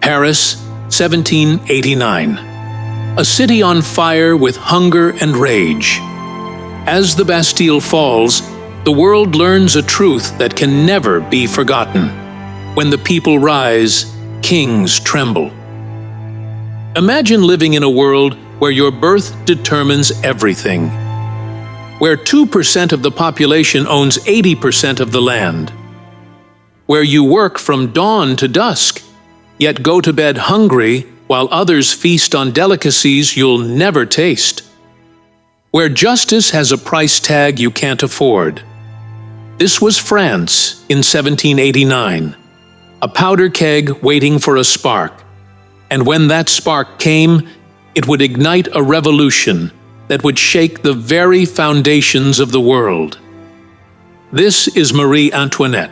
Paris, 1789. A city on fire with hunger and rage. As the Bastille falls, the world learns a truth that can never be forgotten. When the people rise, kings tremble. Imagine living in a world where your birth determines everything, where 2% of the population owns 80% of the land, where you work from dawn to dusk, yet go to bed hungry while others feast on delicacies you'll never taste, where justice has a price tag you can't afford. This was France in 1789, a powder keg waiting for a spark, and when that spark came, it would ignite a revolution that would shake the very foundations of the world. This is Marie Antoinette.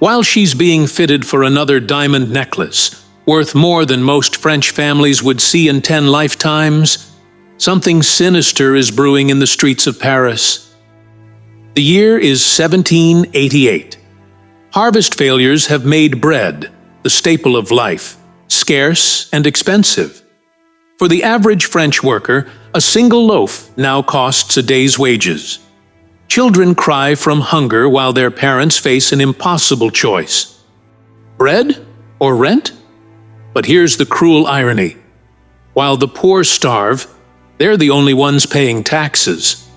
While she's being fitted for another diamond necklace, worth more than most French families would see in 10 lifetimes, something sinister is brewing in the streets of Paris. The year is 1788. Harvest failures have made bread, the staple of life, scarce and expensive. For the average French worker, a single loaf now costs a day's wages. Children cry from hunger while their parents face an impossible choice. Bread or rent? But here's the cruel irony. While the poor starve, they're the only ones paying taxes.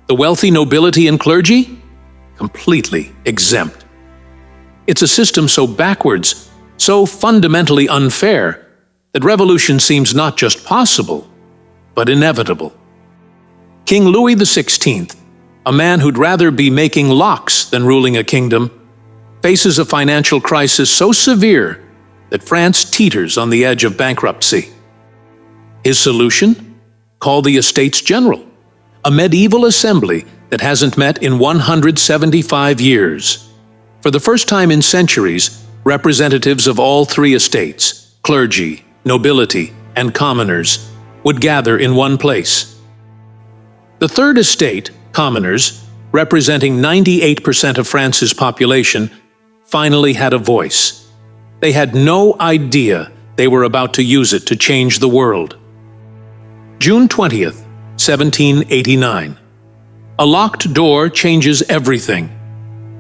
The wealthy nobility and clergy? Completely exempt. It's a system so backwards, so fundamentally unfair, that revolution seems not just possible, but inevitable. King Louis XVI, a man who'd rather be making locks than ruling a kingdom, faces a financial crisis so severe that France teeters on the edge of bankruptcy. His solution? Call the Estates General, a medieval assembly that hasn't met in 175 years. For the first time in centuries, representatives of all three estates, clergy, nobility, and commoners, would gather in one place. The third estate, commoners, representing 98% of France's population, finally had a voice. They had no idea they were about to use it to change the world. June 20th, 1789. A locked door changes everything.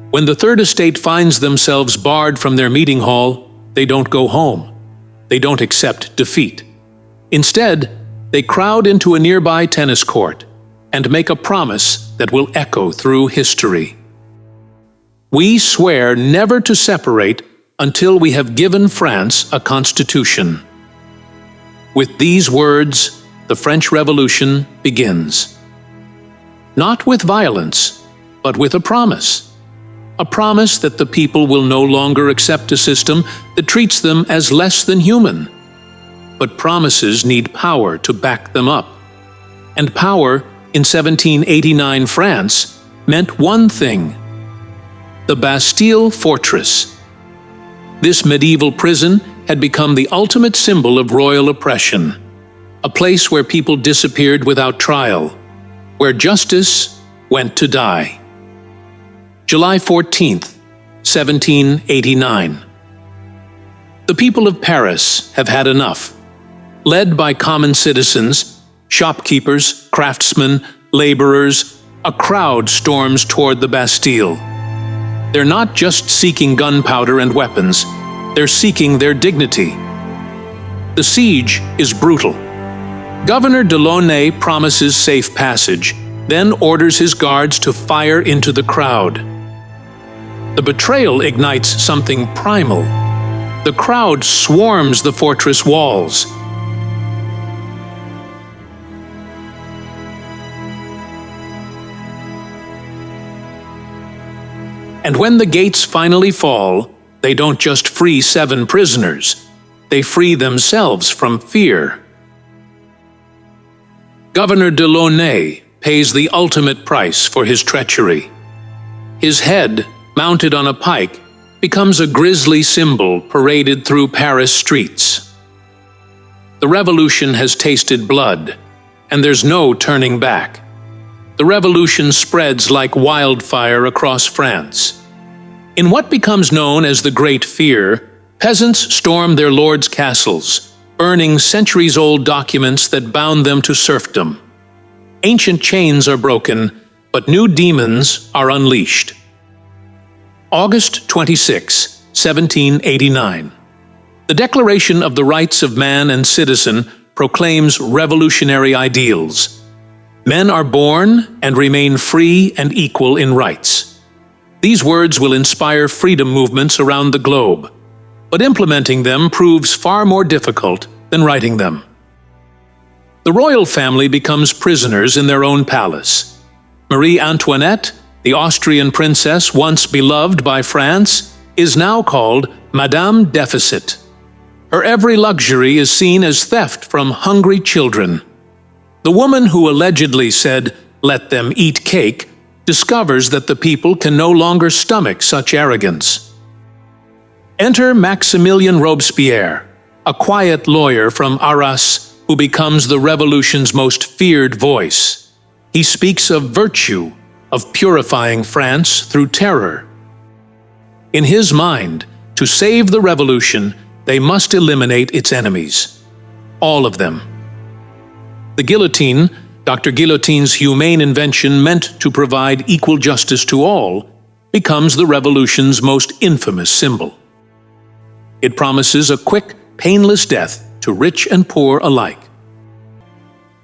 When the third estate finds themselves barred from their meeting hall, they don't go home. They don't accept defeat. Instead, they crowd into a nearby tennis court and make a promise that will echo through history. We swear never to separate until we have given France a constitution. With these words, the French Revolution begins. Not with violence, but with a promise. A promise that the people will no longer accept a system that treats them as less than human. But promises need power to back them up. And power, in 1789 France, meant one thing: the Bastille fortress. This medieval prison had become the ultimate symbol of royal oppression, a place where people disappeared without trial, where justice went to die. July 14th, 1789. The people of Paris have had enough. Led by common citizens, shopkeepers, craftsmen, laborers, a crowd storms toward the Bastille. They're not just seeking gunpowder and weapons, they're seeking their dignity. The siege is brutal. Governor Delaunay promises safe passage, then orders his guards to fire into the crowd. The betrayal ignites something primal. The crowd swarms the fortress walls. And when the gates finally fall, they don't just free 7 prisoners, they free themselves from fear. Governor Delaunay pays the ultimate price for his treachery. His head, mounted on a pike, becomes a grisly symbol paraded through Paris streets. The revolution has tasted blood, and there's no turning back. The revolution spreads like wildfire across France. In what becomes known as the Great Fear, Peasants storm their lords' castles, burning centuries-old documents that bound them to serfdom. Ancient chains are broken, but new demons are unleashed. August 26, 1789. The Declaration of the Rights of Man and Citizen proclaims revolutionary ideals. Men are born and remain free and equal in rights. These words will inspire freedom movements around the globe, but implementing them proves far more difficult than writing them. The royal family becomes prisoners in their own palace. Marie Antoinette, the Austrian princess once beloved by France, is now called Madame Deficit. Her every luxury is seen as theft from hungry children. The woman who allegedly said, "Let them eat cake," discovers that the people can no longer stomach such arrogance. Enter Maximilien Robespierre, a quiet lawyer from Arras who becomes the revolution's most feared voice. He speaks of virtue, of purifying France through terror. In his mind, to save the revolution, they must eliminate its enemies. All of them. The guillotine, Dr. Guillotine's humane invention meant to provide equal justice to all, becomes the revolution's most infamous symbol. It promises a quick, painless death to rich and poor alike.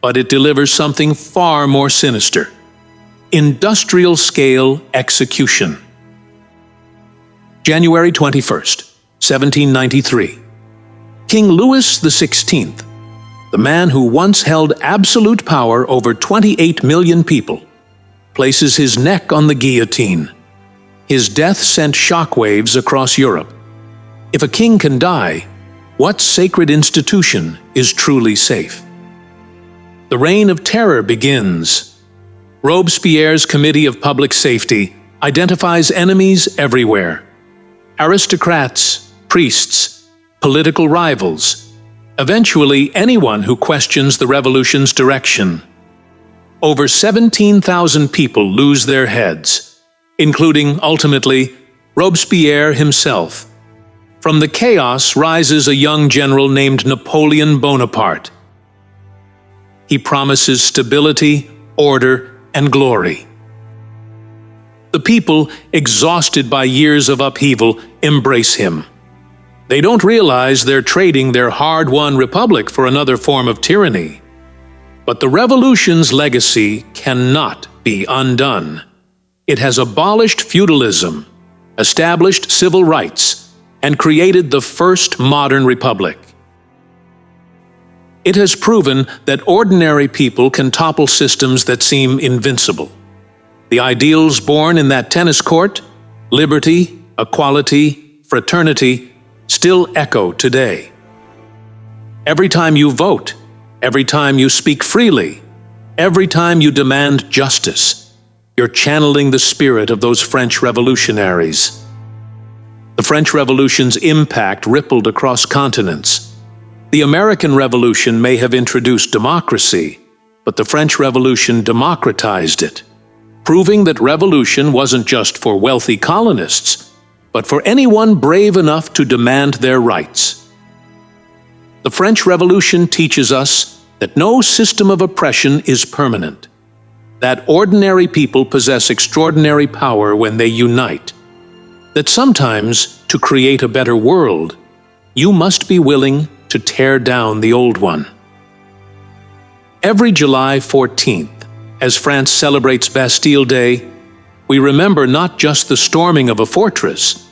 But it delivers something far more sinister: industrial-scale execution. January 21st, 1793. King Louis XVI, the man who once held absolute power over 28 million people, places his neck on the guillotine. His death sent shockwaves across Europe. If a king can die, what sacred institution is truly safe? The reign of terror begins. Robespierre's Committee of Public Safety identifies enemies everywhere: aristocrats, priests, political rivals, eventually anyone who questions the revolution's direction. Over 17,000 people lose their heads, including, ultimately, Robespierre himself. From the chaos rises a young general named Napoleon Bonaparte. He promises stability, order, and glory. The people, exhausted by years of upheaval, embrace him. They don't realize they're trading their hard-won republic for another form of tyranny. But the revolution's legacy cannot be undone. It has abolished feudalism, established civil rights, and created the first modern republic. It has proven that ordinary people can topple systems that seem invincible. The ideals born in that tennis court, liberty, equality, fraternity, still echo today. Every time you vote, every time you speak freely, every time you demand justice, you're channeling the spirit of those French revolutionaries. The French Revolution's impact rippled across continents. The American Revolution may have introduced democracy, but the French Revolution democratized it, proving that revolution wasn't just for wealthy colonists, but for anyone brave enough to demand their rights. The French Revolution teaches us that no system of oppression is permanent, that ordinary people possess extraordinary power when they unite, that sometimes, to create a better world, you must be willing to tear down the old one. Every July 14th, as France celebrates Bastille Day, we remember not just the storming of a fortress,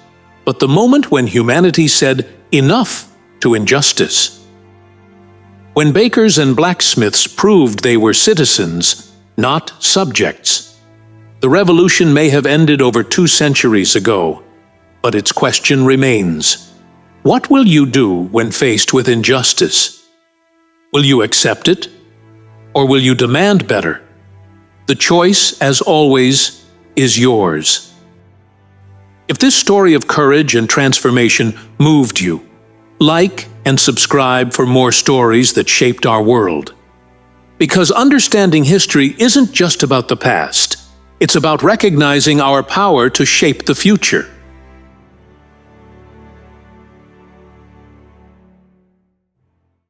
but the moment when humanity said enough to injustice. When bakers and blacksmiths proved they were citizens, not subjects. The revolution may have ended over 2 centuries ago, but its question remains: what will you do when faced with injustice? Will you accept it? Or will you demand better? The choice, as always, is yours. If this story of courage and transformation moved you, like and subscribe for more stories that shaped our world. Because understanding history isn't just about the past, it's about recognizing our power to shape the future.